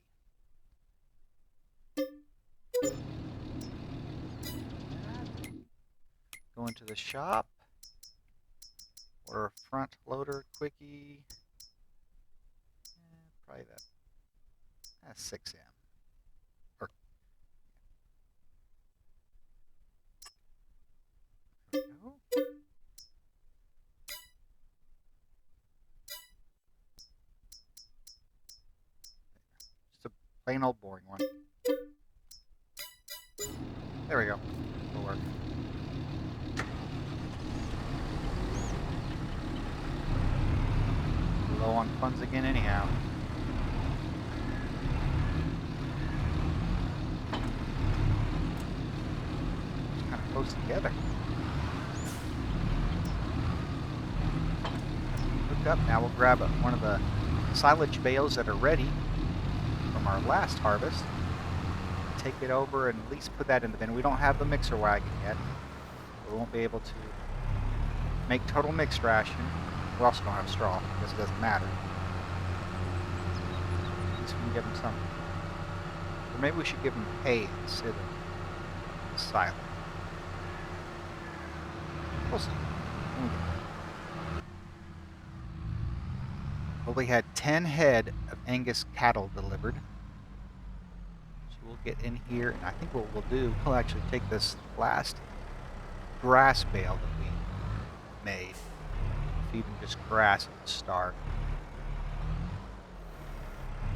Go into the shop. Order a front loader quickie. Probably that's 6M. Or, there we go. Just a plain old boring one. There we go. It'll work. Low on funds again anyhow. It's kind of close together. Hook up. Now we'll grab one of the silage bales that are ready from our last harvest. Take it over and at least put that in the bin. We don't have the mixer wagon yet. We won't be able to make total mixed ration. We also don't have straw because it doesn't matter. At least we can give them some. Or maybe we should give them hay instead of silage. We'll see. Well, we had 10 head of Angus cattle delivered. So we'll get in here, and I think what we'll do, we'll actually take this last grass bale that we made. Feed them just grass and starve.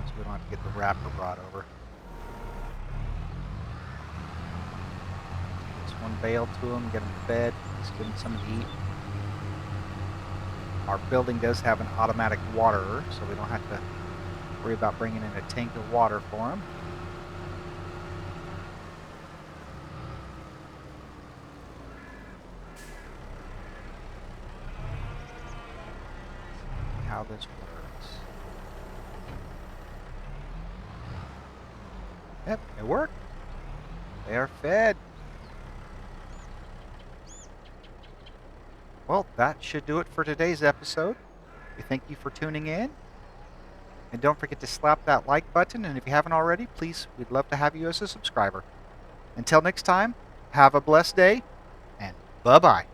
So we don't have to get the wrapper brought over. Just one bale to them, get them fed, just give them something to eat. Our building does have an automatic waterer, so we don't have to worry about bringing in a tank of water for them. How this works. Yep, it worked. They are fed. Well, that should do it for today's episode. We thank you for tuning in. And don't forget to slap that like button, and if you haven't already, please, we'd love to have you as a subscriber. Until next time, have a blessed day, and bye-bye.